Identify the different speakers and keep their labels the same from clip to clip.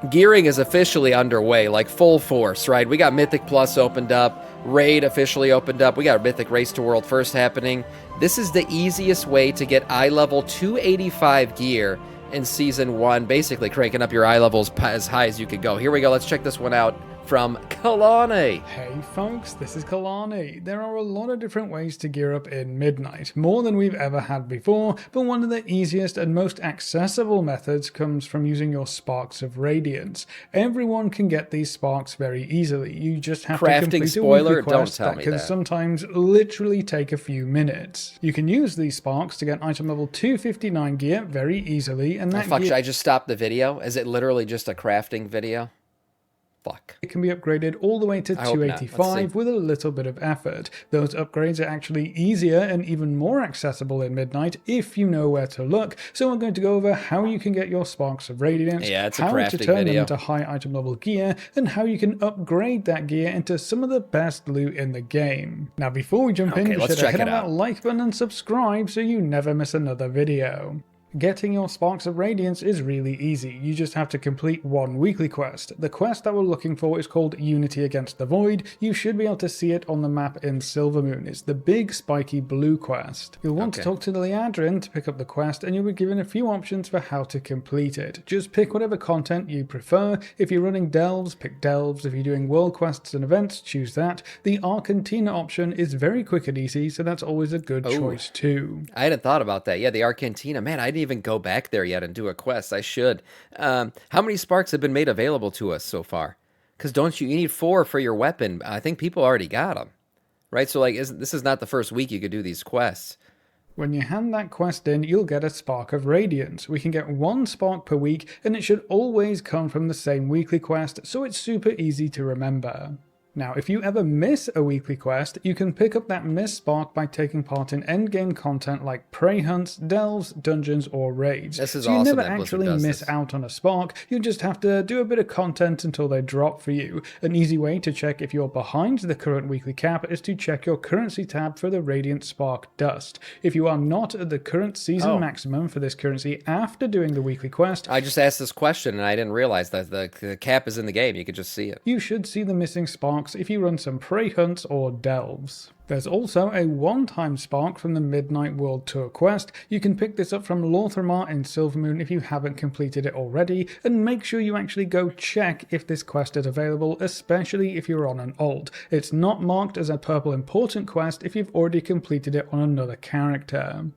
Speaker 1: Gearing is officially underway, like full force, right? We got Mythic Plus opened up, Raid officially opened up, we got Mythic Race to World First happening. This is the easiest way to get iLevel 285 gear in Season 1, basically cranking up your iLevels as high as you could go. Here we go, let's check this one out from Kalani.
Speaker 2: Hey folks, this is Kalani. There are a lot of different ways to gear up in Midnight, more than we've ever had before, but one of the easiest and most accessible methods comes from using your Sparks of Radiance. Everyone can get these sparks very easily. You just have to complete a weekly quest that can sometimes literally take a few minutes. You can use these sparks to get item level 259 gear very easily, and that
Speaker 1: should I just stop the video? Is it literally just a crafting video? Fuck.
Speaker 2: It can be upgraded all the way to 285 with a little bit of effort. Those upgrades are actually easier and even more accessible in Midnight if you know where to look. So I'm going to go over how you can get your Sparks of Radiance, how to turn them into high item level gear, and how you can upgrade that gear into some of the best loot in the game. Now before we jump in, be sure to hit that like button and subscribe so you never miss another video. Getting your Sparks of Radiance is really easy. You just have to complete one weekly quest. The quest that we're looking for is called Unity Against the Void. You should be able to see it on the map in Silvermoon. It's the big spiky blue quest. You'll want to talk to the Liadrin to pick up the quest, and you'll be given a few options for how to complete it. Just pick whatever content you prefer. If you're running delves, pick delves. If you're doing world quests and events, choose that. The Argentina option is very quick and easy, so that's always a good choice too.
Speaker 1: I hadn't thought about that. Yeah, the Argentina. Man, I didn't even go back there yet and do a quest. I should. How many sparks have been made available to us so far? Because don't you need 4 for your weapon? I think people already got them, right? So like, this is not the first week you could do these quests.
Speaker 2: When you hand that quest in, you'll get a Spark of Radiance. We can get 1 spark per week, and it should always come from the same weekly quest, so it's super easy to remember. Now, if you ever miss a weekly quest, you can pick up that missed spark by taking part in endgame content like prey hunts, delves, dungeons, or raids.
Speaker 1: This is
Speaker 2: so you
Speaker 1: awesome
Speaker 2: never actually miss out on a spark, you just have to do a bit of content until they drop for you. An easy way to check if you're behind the current weekly cap is to check your currency tab for the Radiant Spark Dust. If you are not at the current season maximum for this currency after doing the weekly quest...
Speaker 1: I just asked this question and I didn't realize that the cap is in the game. You could just see it.
Speaker 2: You should see the missing spark if you run some prey hunts or delves. There's also a one-time spark from the Midnight World Tour quest. You can pick this up from Lothramar in Silvermoon if you haven't completed it already, and make sure you actually go check if this quest is available, especially if you're on an alt. It's not marked as a purple important quest if you've already completed it on another character.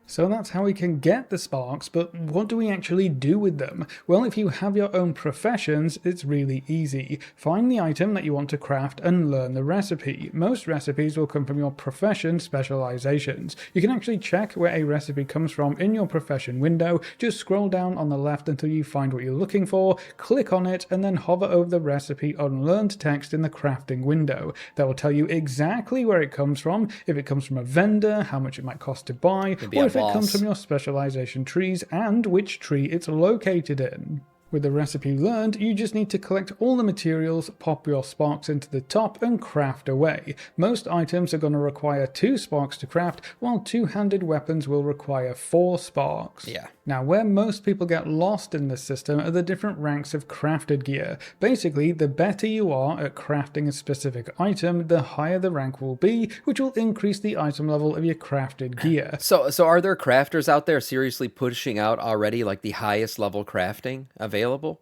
Speaker 2: So that's how we can get the sparks, but what do we actually do with them? Well, if you have your own professions, it's really easy. Find the item that you want to craft and learn the recipe. Most recipes will come from your profession specializations. You can actually check where a recipe comes from in your profession window. Just scroll down on the left until you find what you're looking for, click on it, and then hover over the recipe unlearned text in the crafting window. That will tell you exactly where it comes from, if it comes from a vendor, how much it might cost to buy, or if it comes from your specialization trees and which tree it's located in. With the recipe learned, you just need to collect all the materials, pop your sparks into the top, and craft away. Most items are going to require 2 sparks to craft, while 2-handed weapons will require 4 sparks.
Speaker 1: Yeah.
Speaker 2: Now, where most people get lost in this system are the different ranks of crafted gear. Basically, the better you are at crafting a specific item, the higher the rank will be, which will increase the item level of your crafted gear.
Speaker 1: So are there crafters out there seriously pushing out already like the highest level crafting available?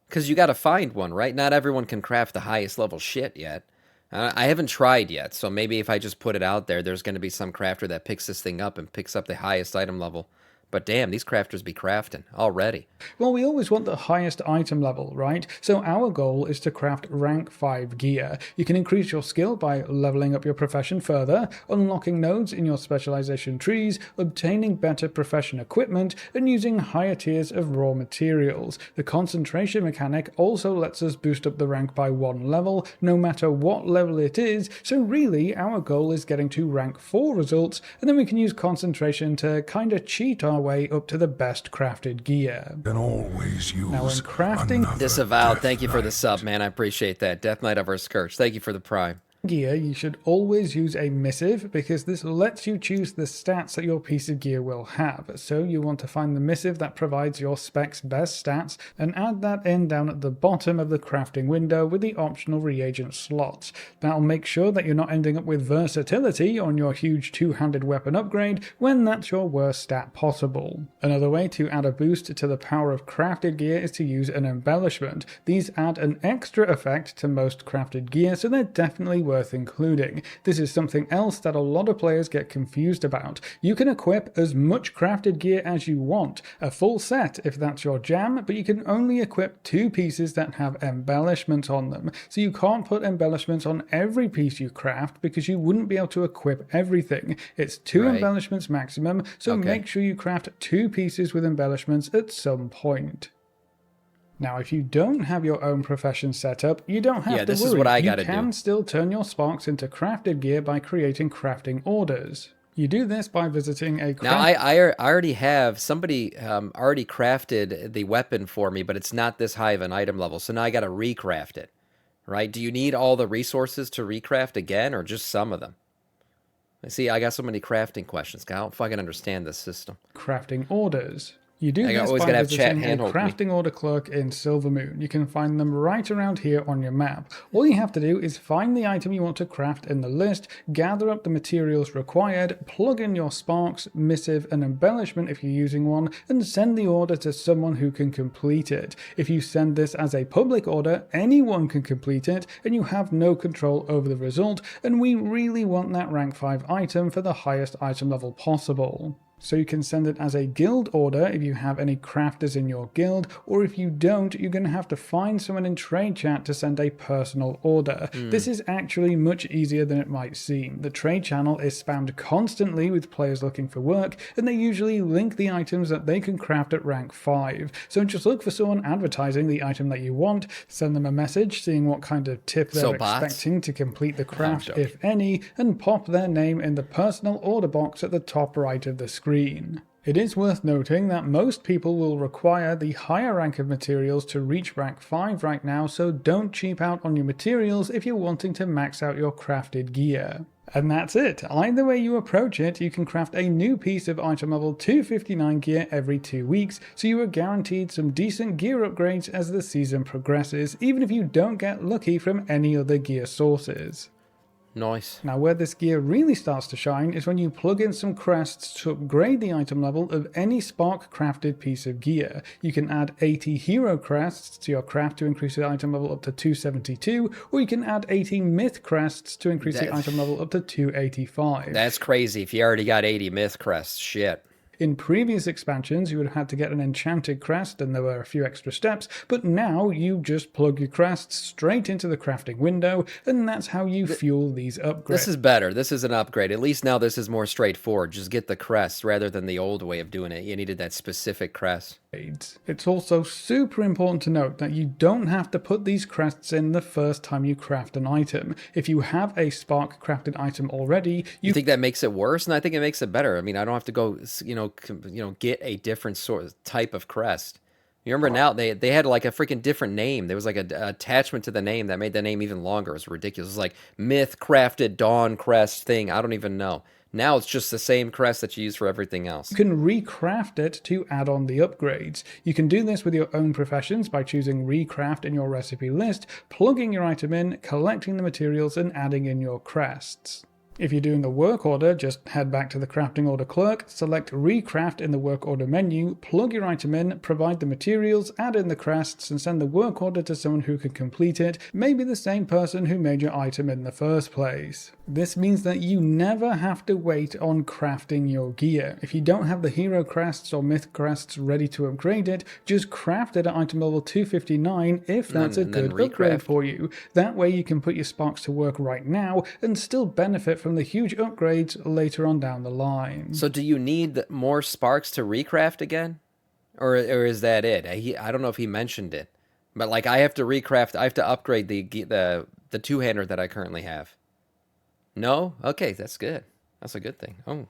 Speaker 1: Because you got to find one, right? Not everyone can craft the highest level shit yet. I haven't tried yet, so maybe if I just put it out there, there's going to be some crafter that picks this thing up and picks up the highest item level. But damn, these crafters be crafting already.
Speaker 2: Well, we always want the highest item level, right? So our goal is to craft rank 5 gear. You can increase your skill by leveling up your profession further, unlocking nodes in your specialization trees, obtaining better profession equipment, and using higher tiers of raw materials. The concentration mechanic also lets us boost up the rank by 1 level, no matter what level it is, so really our goal is getting to rank 4 results, and then we can use concentration to kinda cheat our way up to the best crafted gear.
Speaker 3: Can always use
Speaker 2: now in crafting...
Speaker 1: Disavowed, thank you for the sub, man. I appreciate that. Death Knight of our Scourge, thank you for the prime.
Speaker 2: gear, you should always use a missive because this lets you choose the stats that your piece of gear will have. So you want to find the missive that provides your spec's best stats and add that in down at the bottom of the crafting window with the optional reagent slots. That'll make sure that you're not ending up with versatility on your huge two-handed weapon upgrade when that's your worst stat possible. Another way to add a boost to the power of crafted gear is to use an embellishment. These add an extra effect to most crafted gear, so they're definitely worth including. This is something else that a lot of players get confused about. You can equip as much crafted gear as you want, a full set if that's your jam, but you can only equip 2 pieces that have embellishments on them. So you can't put embellishments on every piece you craft because you wouldn't be able to equip everything. It's 2 embellishments maximum, so make sure you craft 2 pieces with embellishments at some point. Now, if you don't have your own profession set up, you don't have to worry.
Speaker 1: This is what I gotta do.
Speaker 2: You can still turn your sparks into crafted gear by creating crafting orders. You do this by visiting a
Speaker 1: Now, I already have, somebody already crafted the weapon for me, but it's not this high of an item level, so now I gotta recraft it, right? Do you need all the resources to recraft again, or just some of them? See, I got so many crafting questions. I don't fucking understand this system.
Speaker 2: Crafting orders. You do this by visiting a crafting order clerk in Silvermoon. You can find them right around here on your map. All you have to do is find the item you want to craft in the list, gather up the materials required, plug in your sparks, missive, and embellishment if you're using one, and send the order to someone who can complete it. If you send this as a public order, anyone can complete it, and you have no control over the result, and we really want that rank 5 item for the highest item level possible. So you can send it as a guild order if you have any crafters in your guild, or if you don't, you're going to have to find someone in trade chat to send a personal order. This is actually much easier than it might seem. The trade channel is spammed constantly with players looking for work, and they usually link the items that they can craft at rank 5. So just look for someone advertising the item that you want, send them a message seeing what kind of tip they're expecting to complete the craft, if any, and pop their name in the personal order box at the top right of the screen. It is worth noting that most people will require the higher rank of materials to reach rank 5 right now, so don't cheap out on your materials if you're wanting to max out your crafted gear. And that's it. Either way you approach it, you can craft a new piece of item level 259 gear every 2 weeks, so you are guaranteed some decent gear upgrades as the season progresses, even if you don't get lucky from any other gear sources.
Speaker 1: Nice.
Speaker 2: Now, where this gear really starts to shine is when you plug in some crests to upgrade the item level of any spark crafted piece of gear. You can add 80 hero crests to your craft to increase the item level up to 272, or you can add 80 myth crests to increase the item level up to 285.
Speaker 1: That's crazy if you already got 80 myth crests. Shit.
Speaker 2: In previous expansions, you would have had to get an enchanted crest, and there were a few extra steps, but now you just plug your crests straight into the crafting window, and that's how you fuel these upgrades.
Speaker 1: This is better. This is an upgrade. At least now this is more straightforward. Just get the crest rather than the old way of doing it. You needed that specific crest.
Speaker 2: It's also super important to note that you don't have to put these crests in the first time you craft an item. If you have a spark crafted item already,
Speaker 1: you think that makes it worse? And I think it makes it better. I mean, I don't have to go, get a different sort of type of crest. You remember now they had like a freaking different name. There was like a attachment to the name that made the name even longer. It was ridiculous. It was like myth crafted dawn crest thing. I don't even know. Now it's just the same crest that you use for everything else.
Speaker 2: You can recraft it to add on the upgrades. You can do this with your own professions by choosing recraft in your recipe list, plugging your item in, collecting the materials, and adding in your crests. If you're doing a work order, just head back to the crafting order clerk, select recraft in the work order menu, plug your item in, provide the materials, add in the crests, and send the work order to someone who can complete it, maybe the same person who made your item in the first place. This means that you never have to wait on crafting your gear. If you don't have the hero crests or myth crests ready to upgrade it, just craft it at item level 259 if that's a good upgrade for you. That way you can put your sparks to work right now and still benefit from the huge upgrades later on down the line.
Speaker 1: So do you need more sparks to recraft again? Or is that it? I don't know if he mentioned it. But like I have to recraft, I have to upgrade the two-hander that I currently have. No? Okay, that's good. That's a good thing. Oh.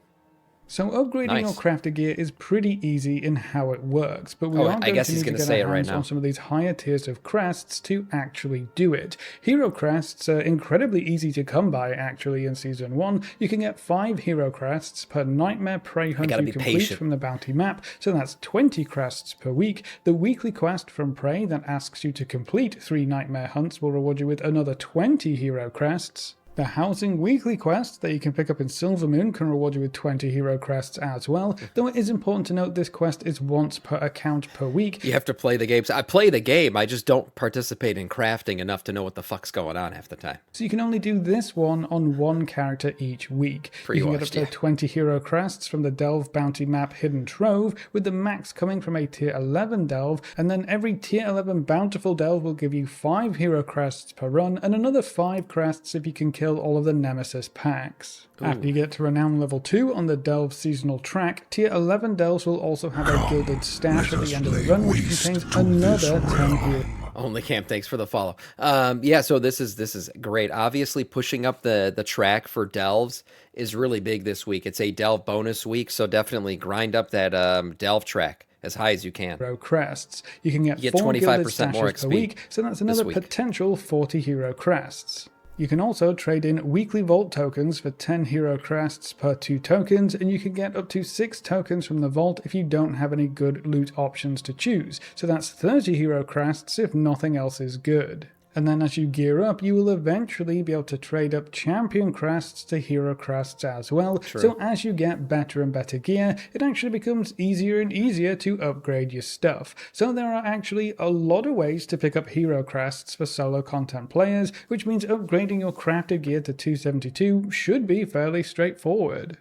Speaker 2: So upgrading your
Speaker 1: Nice.
Speaker 2: crafter gear is pretty easy in how it works, but we
Speaker 1: Oh,
Speaker 2: are
Speaker 1: I
Speaker 2: going
Speaker 1: guess
Speaker 2: to
Speaker 1: he's
Speaker 2: need to
Speaker 1: going to
Speaker 2: get
Speaker 1: say
Speaker 2: our
Speaker 1: it right
Speaker 2: hands
Speaker 1: now.
Speaker 2: on some of these higher tiers of crests to actually do it. Hero crests are incredibly easy to come by actually in Season 1. You can get 5 hero crests per nightmare prey
Speaker 1: I got
Speaker 2: hunt
Speaker 1: to
Speaker 2: you
Speaker 1: be
Speaker 2: complete
Speaker 1: patient.
Speaker 2: from the bounty map, so that's 20 crests per week. The weekly quest from prey that asks you to complete 3 nightmare hunts will reward you with another 20 hero crests. The Housing Weekly quest that you can pick up in Silvermoon can reward you with 20 hero crests as well, though it is important to note this quest is once per account per week.
Speaker 1: You have to play the game. So I play the game, I just don't participate in crafting enough to know what the fuck's going on half the time.
Speaker 2: So you can only do this one on one character each week. You can get up
Speaker 1: Pre-washed,
Speaker 2: to
Speaker 1: yeah.
Speaker 2: 20 hero crests from the Delve bounty map Hidden Trove, with the max coming from a tier 11 delve, and then every tier 11 bountiful delve will give you 5 hero crests per run, and another 5 crests if you can kill all of the nemesis packs. After you get to renown level 2 on the delve seasonal track, tier 11 delves will also have a gilded stash at the end of the run, which contains another 10 hero.
Speaker 1: Only Camp, thanks for the follow. Yeah, so this is great. Obviously, pushing up the track for delves is really big this week. It's a delve bonus week, so definitely grind up that delve track as high as you can.
Speaker 2: Crests. You can get
Speaker 1: You get
Speaker 2: 4 gilded
Speaker 1: 25% more
Speaker 2: stashes per
Speaker 1: XP
Speaker 2: week, so that's another
Speaker 1: week.
Speaker 2: potential 40 hero crests. You can also trade in weekly vault tokens for 10 hero crests per 2 tokens, and you can get up to 6 tokens from the vault if you don't have any good loot options to choose. So that's 30 hero crests if nothing else is good. And then as you gear up, you will eventually be able to trade up champion crests to hero crests as well.
Speaker 1: True.
Speaker 2: So as you get better and better gear, it actually becomes easier and easier to upgrade your stuff. So there are actually a lot of ways to pick up hero crests for solo content players, which means upgrading your crafted gear to 272 should be fairly straightforward.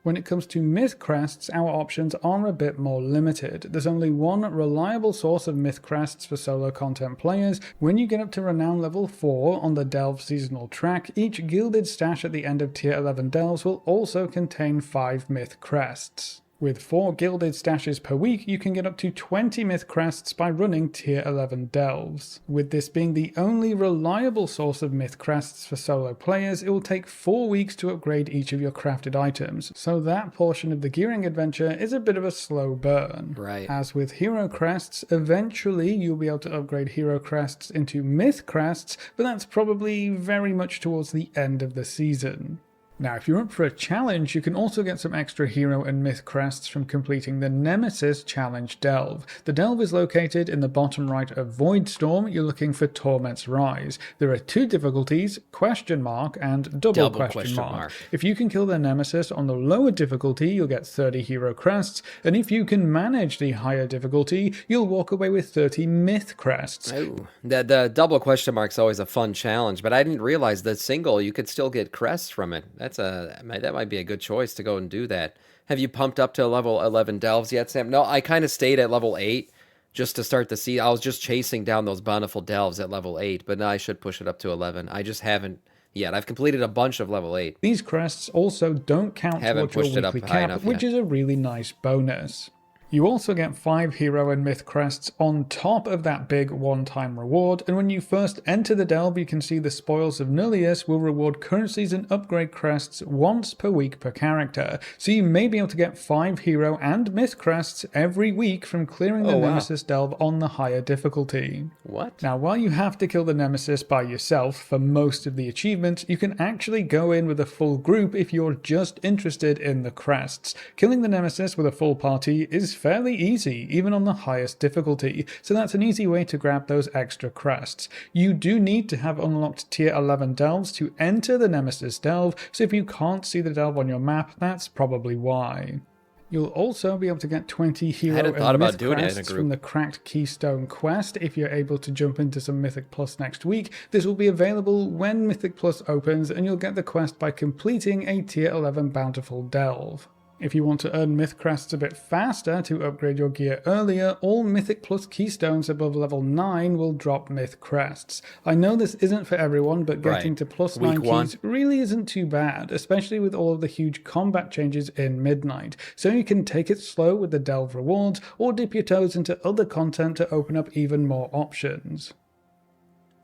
Speaker 2: When it comes to myth crests, our options are a bit more limited. There's only one reliable source of myth crests for solo content players. When you get up to renown level 4 on the delve seasonal track, each gilded stash at the end of tier 11 delves will also contain 5 myth crests. With 4 gilded stashes per week, you can get up to 20 myth crests by running tier 11 delves. With this being the only reliable source of myth crests for solo players, it will take 4 weeks to upgrade each of your crafted items, so that portion of the gearing adventure is a bit of a slow burn.
Speaker 1: Right.
Speaker 2: As with hero crests, eventually you'll be able to upgrade hero crests into myth crests, but that's probably very much towards the end of the season. Now, if you're up for a challenge, you can also get some extra hero and myth crests from completing the Nemesis Challenge Delve. The delve is located in the bottom right of Voidstorm. You're looking for Torment's Rise. There are 2 difficulties, question mark and double question mark. If you can kill the Nemesis on the lower difficulty, you'll get 30 hero crests, and if you can manage the higher difficulty, you'll walk away with 30 myth crests.
Speaker 1: Oh, the double question mark's always a fun challenge, but I didn't realize that single you could still get crests from it. That might be a good choice to go and do that. Have you pumped up to level 11 delves yet, Sam? No, I kind of stayed at level 8 just to start the season. I was just chasing down those bountiful delves at level 8, but now I should push it up to 11. I just haven't yet. I've completed a bunch of level 8.
Speaker 2: These crests also don't count towards your weekly cap, which is a really nice bonus. You also get 5 hero and myth crests on top of that big one-time reward, and when you first enter the delve you can see the Spoils of Nullius will reward currencies and upgrade crests once per week per character, so you may be able to get 5 hero and myth crests every week from clearing the Nemesis delve on the higher difficulty.
Speaker 1: What?
Speaker 2: Now, while you have to kill the Nemesis by yourself for most of the achievements, you can actually go in with a full group if you're just interested in the crests. Killing the Nemesis with a full party is fairly easy, even on the highest difficulty, so that's an easy way to grab those extra crests. You do need to have unlocked tier 11 delves to enter the Nemesis delve, so if you can't see the delve on your map, that's probably why. You'll also be able to get 20 hero and myth crests from the Cracked Keystone quest if you're able to jump into some Mythic Plus next week. This will be available when Mythic Plus opens, and you'll get the quest by completing a tier 11 bountiful delve. If you want to earn myth crests a bit faster to upgrade your gear earlier, all Mythic Plus keystones above level 9 will drop myth crests. I know this isn't for everyone, but getting to plus 9 keys really isn't too bad, especially with all of the huge combat changes in Midnight. So you can take it slow with the delve rewards, or dip your toes into other content to open up even more options.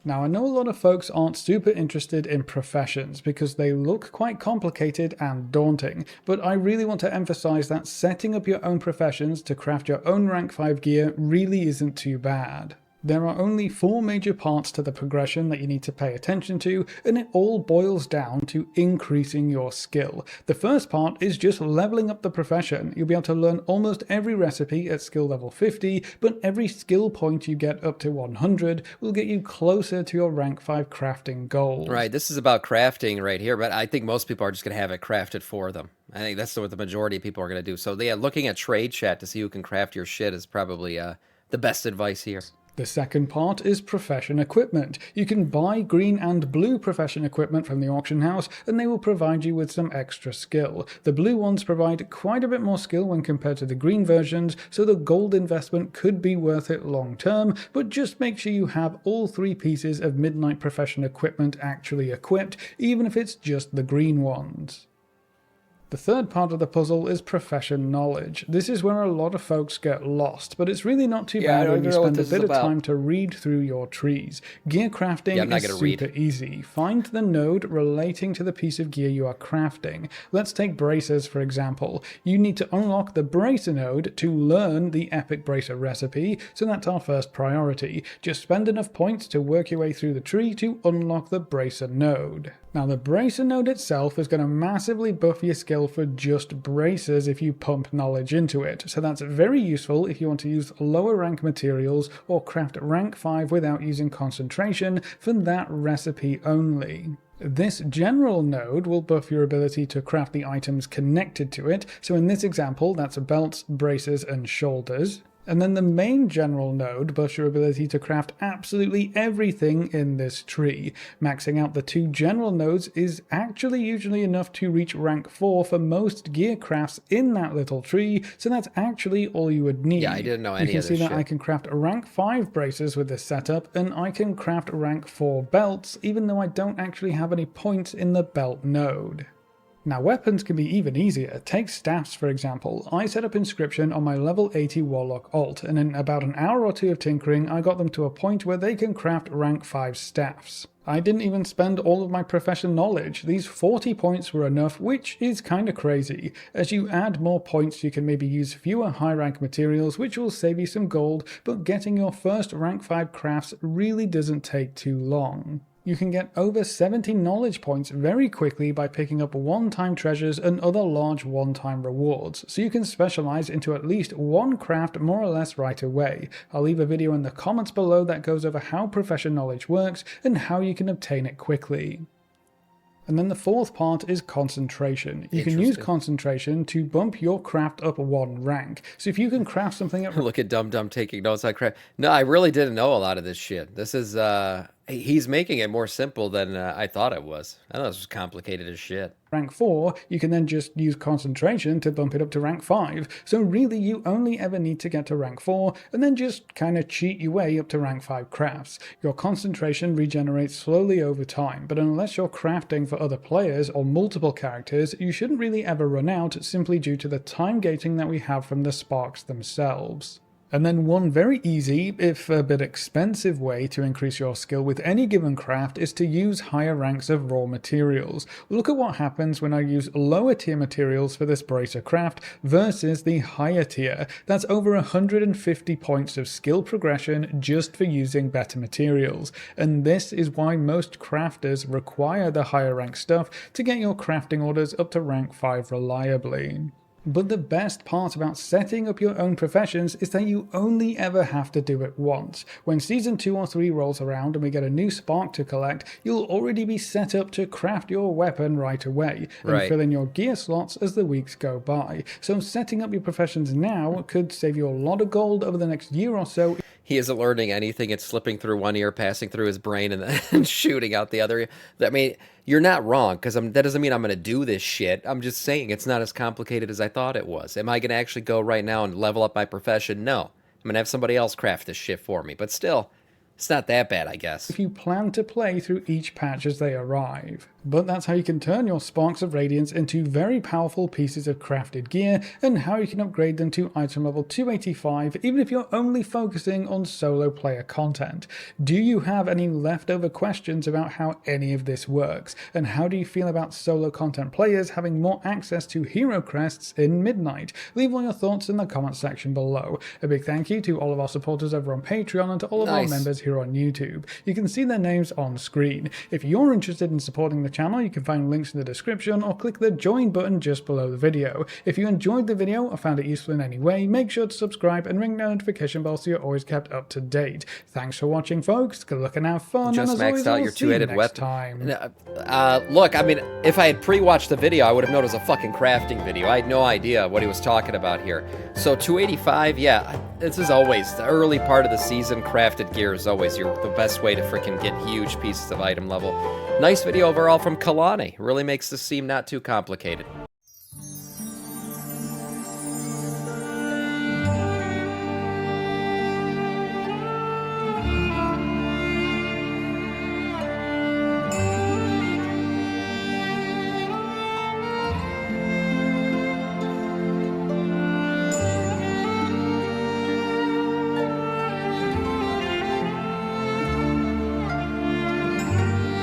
Speaker 2: Now, I know a lot of folks aren't super interested in professions because they look quite complicated and daunting, but I really want to emphasize that setting up your own professions to craft your own rank 5 gear really isn't too bad. There are only 4 major parts to the progression that you need to pay attention to, and it all boils down to increasing your skill. The first part is just leveling up the profession. You'll be able to learn almost every recipe at skill level 50, but every skill point you get up to 100 will get you closer to your rank 5 crafting goals.
Speaker 1: Right, this is about crafting right here, but I think most people are just going to have it crafted for them. I think that's what the majority of people are going to do. So yeah, looking at trade chat to see who can craft your shit is probably the best advice here.
Speaker 2: The second part is profession equipment. You can buy green and blue profession equipment from the auction house and they will provide you with some extra skill. The blue ones provide quite a bit more skill when compared to the green versions, so the gold investment could be worth it long term, but just make sure you have all 3 pieces of Midnight profession equipment actually equipped, even if it's just the green ones. The third part of the puzzle is profession knowledge. This is where a lot of folks get lost, but it's really not too bad when you spend a bit of time to read through your trees. Gear crafting is super easy. Find the node relating to the piece of gear you are crafting. Let's take bracers for example. You need to unlock the bracer node to learn the epic bracer recipe, so that's our first priority. Just spend enough points to work your way through the tree to unlock the bracer node. Now the bracer node itself is going to massively buff your skill for just bracers if you pump knowledge into it, so that's very useful if you want to use lower rank materials or craft rank 5 without using concentration for that recipe only. This general node will buff your ability to craft the items connected to it, so in this example that's belts, braces and shoulders. And then the main general node buffs your ability to craft absolutely everything in this tree. Maxing out the 2 general nodes is actually usually enough to reach rank 4 for most gear crafts in that little tree, so that's actually all you would need.
Speaker 1: Yeah, I didn't know any of this
Speaker 2: You can see
Speaker 1: shit.
Speaker 2: that I can craft rank 5 braces with this setup, and I can craft rank 4 belts, even though I don't actually have any points in the belt node. Now weapons can be even easier. Take staffs for example. I set up inscription on my level 80 warlock alt, and in about an hour or 2 of tinkering I got them to a point where they can craft rank 5 staffs. I didn't even spend all of my profession knowledge. These 40 points were enough, which is kinda crazy. As you add more points you can maybe use fewer high rank materials, which will save you some gold, but getting your first rank 5 crafts really doesn't take too long. You can get over 70 knowledge points very quickly by picking up one-time treasures and other large one-time rewards, so you can specialize into at least one craft more or less right away. I'll leave a video in the comments below that goes over how profession knowledge works and how you can obtain it quickly. And then the fourth part is concentration. You can use concentration to bump your craft up 1 rank. So if you can craft something at...
Speaker 1: Look at Dum Dum taking notes on craft. No, I really didn't know a lot of this shit. This is, he's making it more simple than I thought it was. I thought this was complicated as shit.
Speaker 2: Rank 4, you can then just use concentration to bump it up to rank 5. So really you only ever need to get to rank 4 and then just kinda cheat your way up to rank 5 crafts. Your concentration regenerates slowly over time, but unless you're crafting for other players or multiple characters, you shouldn't really ever run out simply due to the time gating that we have from the sparks themselves. And then one very easy, if a bit expensive way to increase your skill with any given craft is to use higher ranks of raw materials. Look at what happens when I use lower tier materials for this bracer craft versus the higher tier. That's over 150 points of skill progression just for using better materials. And this is why most crafters require the higher rank stuff to get your crafting orders up to rank 5 reliably. But the best part about setting up your own professions is that you only ever have to do it once. When season 2 or 3 rolls around and we get a new spark to collect, you'll already be set up to craft your weapon right away and fill in your gear slots as the weeks go by. So setting up your professions now could save you a lot of gold over the next year or so.
Speaker 1: He isn't learning anything. It's slipping through one ear, passing through his brain, and then shooting out the other ear. I mean, you're not wrong, because that doesn't mean I'm going to do this shit. I'm just saying it's not as complicated as I thought it was. Am I going to actually go right now and level up my profession? No. I'm going to have somebody else craft this shit for me. But still, It's not that bad, I guess.
Speaker 2: if you plan to play through each patch as they arrive. But that's how you can turn your Sparks of Radiance into very powerful pieces of crafted gear, and how you can upgrade them to item level 285 even if you're only focusing on solo player content. Do you have any leftover questions about how any of this works? And how do you feel about solo content players having more access to hero crests in Midnight? Leave all your thoughts in the comment section below. A big thank you to all of our supporters over on Patreon and to all of our members here on YouTube. You can see their names on screen. If you're interested in supporting the channel, you can find links in the description or click the join button just below the video. If you enjoyed the video or found it useful in any way, make sure to subscribe and ring the notification bell so you're always kept up to date. Thanks for watching, folks. Good luck and have fun.
Speaker 1: Just
Speaker 2: and as
Speaker 1: maxed
Speaker 2: always,
Speaker 1: out
Speaker 2: we'll
Speaker 1: your
Speaker 2: see you
Speaker 1: two-headed
Speaker 2: next
Speaker 1: weapon.
Speaker 2: time.
Speaker 1: Look, I mean, if I had pre-watched the video, I would have known it was a fucking crafting video. I had no idea what he was talking about here. So 285, yeah, this is always the early part of the season. Crafted gear is always the best way to freaking get huge pieces of item level. Nice video overall from Kalani. Really makes this seem not too complicated.